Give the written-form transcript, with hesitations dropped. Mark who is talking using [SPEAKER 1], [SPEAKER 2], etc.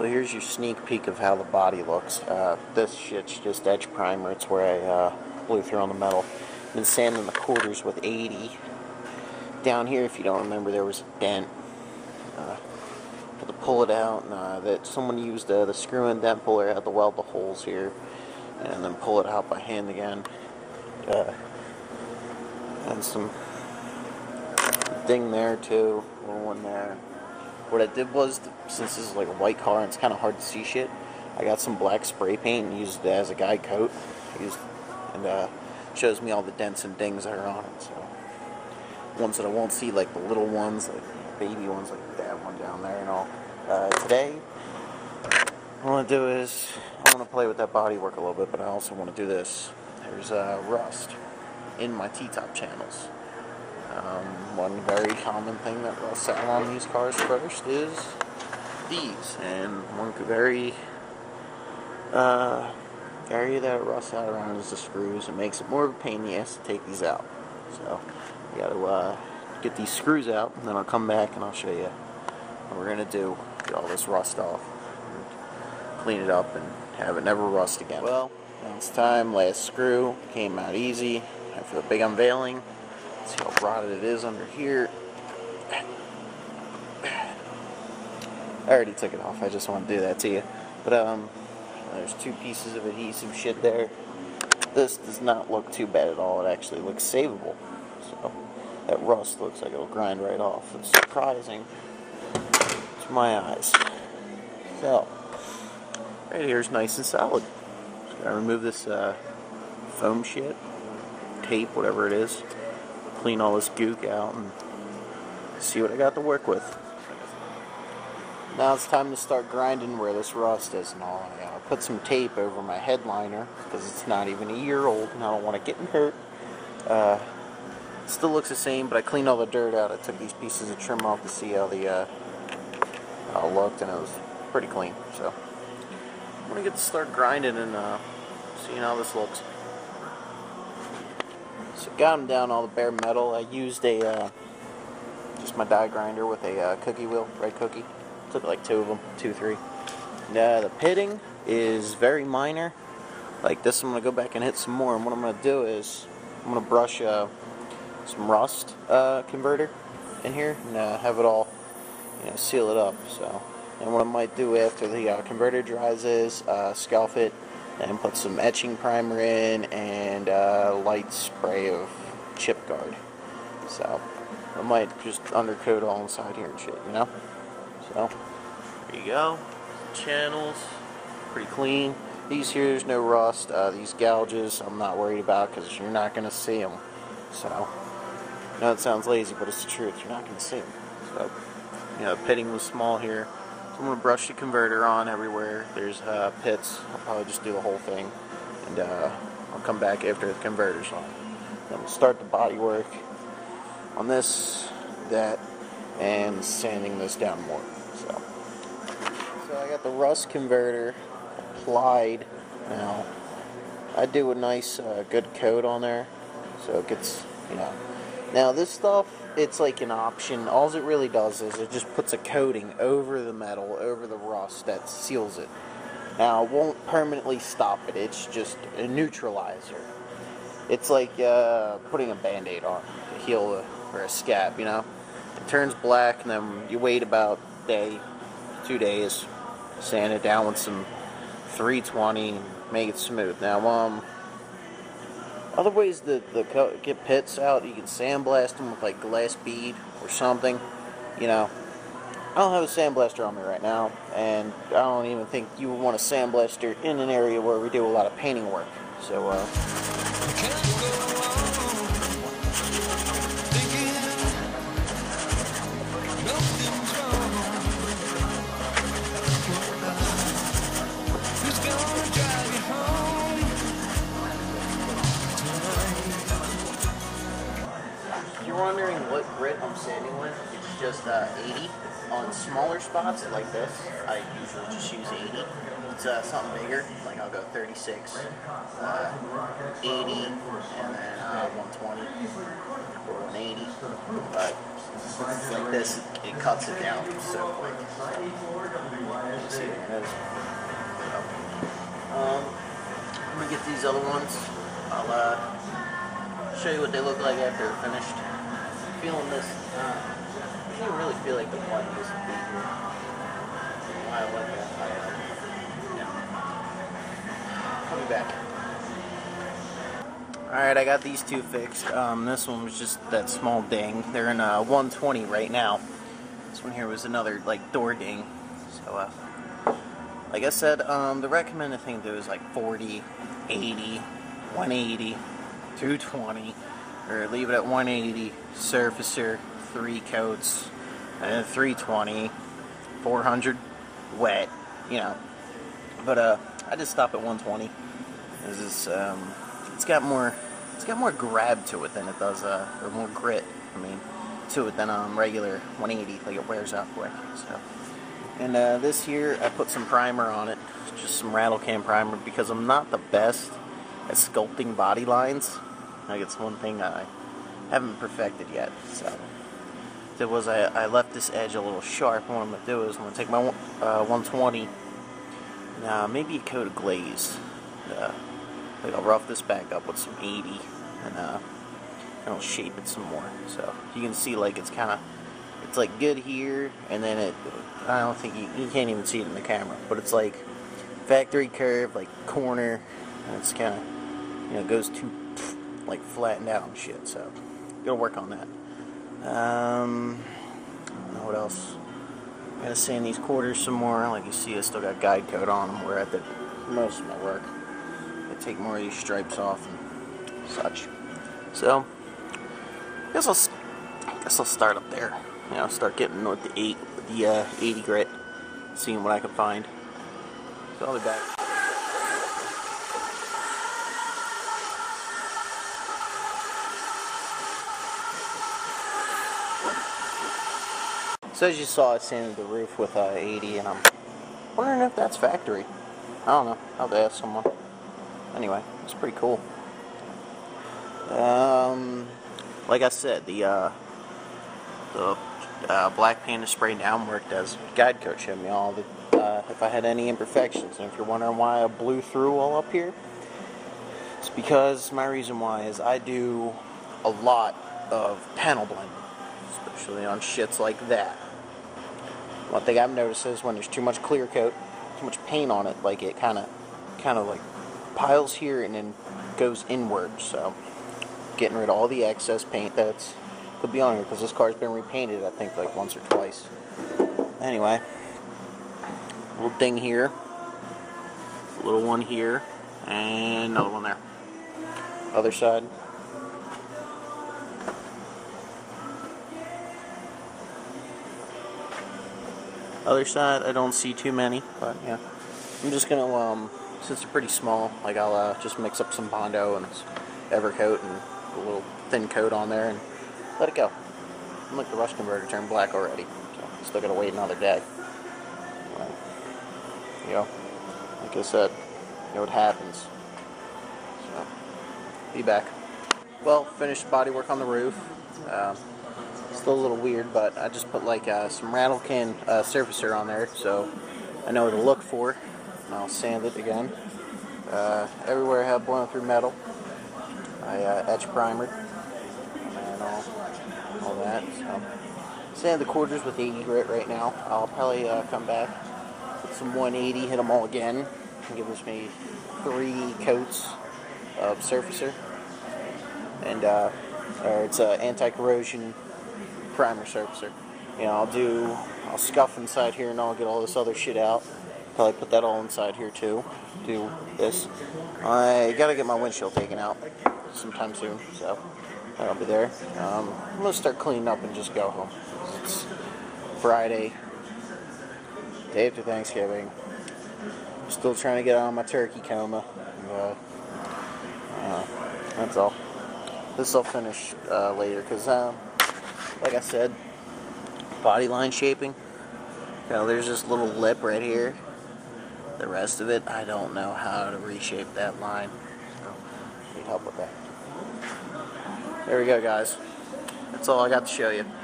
[SPEAKER 1] Well, here's your sneak peek of how the body looks. This shit's just edge primer. It's where I blew through on the metal. Been sanding the quarters with 80. Down here, if you don't remember, there was a dent. Had to pull it out, and that someone used the screw and dent puller. Had to weld the holes here, and then pull it out by hand again. And some ding there too, little one there. What I did was, since this is like a white car and it's kind of hard to see shit, I got some black spray paint and used it as a guide coat. Shows me all the dents and dings that are on it. So ones that I won't see, like the little ones, like baby ones, like that one down there and all. Today, what I want to do is I want to play with that bodywork a little bit, but I also want to do this. There's rust in my T-top channels. One very common thing that rusts out on these cars first is these, and one very area that it rusts out around is the screws. It makes it more of a pain in the ass to take these out. So you got to get these screws out, and then I'll come back and I'll show you what we're gonna do. Get all this rust off, and clean it up, and have it never rust again. Well, now it's time. Last screw came out easy after the big unveiling. See how rotted it is under here. I already took it off. I just want to do that to you. But there's two pieces of adhesive shit there. This does not look too bad at all. It actually looks savable. So that rust looks like it'll grind right off. It's surprising to my eyes. So right here is nice and solid. Just gotta remove this foam shit, tape, whatever it is. Clean all this gook out and see what I got to work with. Now it's time to start grinding where this rust is and all. I put some tape over my headliner because it's not even a year old and I don't want to get hurt. It still looks the same, but I cleaned all the dirt out. I took these pieces of trim off to see how how it looked, and it was pretty clean. So I'm gonna get to start grinding and seeing how this looks. So got them down all the bare metal. I used just my die grinder with a cookie wheel, red cookie. Took like 2 of them, 2, 3. The pitting is very minor. Like this, I'm gonna go back and hit some more. And what I'm gonna do is I'm gonna brush some rust converter in here and have it all, seal it up. So, and what I might do after the converter dries is scalp it and put some etching primer in and light spray of chip guard. So I might just undercoat all inside here and shit, So there you go. Channels, pretty clean. These here, there's no rust. These gouges, I'm not worried about because you're not going to see them. So I know it sounds lazy, but it's the truth. You're not going to see them. So the pitting was small here. I'm going to brush the converter on everywhere. There's pits. I'll probably just do the whole thing. And I'll come back after the converter's on. Then we'll start the body work on this, that, and sanding this down more. So I got the rust converter applied now. I do a nice good coat on there. So it gets, Now this stuff, it's like an option. All it really does is it just puts a coating over the metal, over the rust that seals it. Now it won't permanently stop it. It's just a neutralizer. It's like putting a band-aid on to heal or a scab, It turns black, and then you wait about a day, 2 days, sand it down with some 320, and make it smooth. Now, other ways to get pits out, you can sandblast them with like glass bead or something. I don't have a sandblaster on me right now, and I don't even think you would want a sandblaster in an area where we do a lot of painting work. So, if you're wondering what grit I'm sanding with, it's just 80. On smaller spots like this, I usually just use 80. It's something bigger, like I'll go 36, 80, and then 120 or 180. But like this, it cuts it down so quick. See, these other ones. I'll show you what they look like after they're finished. Feeling this, I don't really feel like the blend is here. I like that. I'll be back. Alright, I got these two fixed. This one was just that small ding. They're in 120 right now. This one here was another like door ding. So like I said, the recommended thing to do is like 40, 80, 180, 220, or leave it at 180, surfacer, 3 coats, and 320, 400 wet, you know. But I just stop at 120. This is it's got more grab to it than it does or more grit, I mean, to it than regular 180. Like, it wears out quick. So, and this here, I put some primer on it, just some rattle can primer, because I'm not the best at sculpting body lines. Like, it's one thing I haven't perfected yet. So it was I left this edge a little sharp. And what I'm gonna do is I'm gonna take my 120, maybe a coat of glaze. Like, I'll rough this back up with some 80, and I'll shape it some more. So you can see, like, it's like good here, and then I don't think you can't even see it in the camera, but it's like factory curve, like corner, and it's kind of, you know, goes too like flattened out and shit. So gotta work on that. I don't know what else. I gotta sand these quarters some more. Like you see, I still got guide coat on them where I did most of my work. Take more of these stripes off and such. So I guess I'll start up there. You know, start getting with the 80 grit, seeing what I can find. So I'll be back. So as you saw, I sanded the roof with 80, and I'm wondering if that's factory. I don't know. I'll have to ask someone. Anyway, it's pretty cool. Like I said, the black paint is sprayed down worked as guide coat showed me all the if I had any imperfections. And if you're wondering why I blew through all up here, it's because my reason why is I do a lot of panel blending, especially on shits like that. One thing I've noticed is when there's too much clear coat, too much paint on it, like it kind of like piles here and then goes inward. So getting rid of all the excess paint that's could be on here, because this car's been repainted I think like once or twice. Anyway, little ding here, little one here, and another one there. Other side. Other side, I don't see too many, but yeah. I'm just gonna since they're pretty small, like I'll just mix up some Bondo and Evercoat and a little thin coat on there and let it go. And look, the rust converter turned black already, so still gotta wait another day. Anyway, you know, like I said, you know what happens. So, be back. Well, finished body work on the roof. Still a little weird, but I just put like some rattle can surfacer on there, so I know what to look for. And I'll sand it again. Everywhere I have blown through metal, I etch primered and all that. So sand the quarters with 80 grit right now. I'll probably come back with some 180, hit them all again, and give this maybe 3 coats of surfacer, and it's anti-corrosion primer surfacer. You know, I'll scuff inside here and I'll get all this other shit out. Probably put that all inside here too. Do this. I gotta get my windshield taken out sometime soon, so that'll be there. I'm gonna start cleaning up and just go home. It's Friday, day after Thanksgiving. Still trying to get out of my turkey coma. That's all. This will finish later, because like I said, body line shaping. You know, there's this little lip right here. The rest of it, I don't know how to reshape that line. So, need help with that. There we go, guys. That's all I got to show you.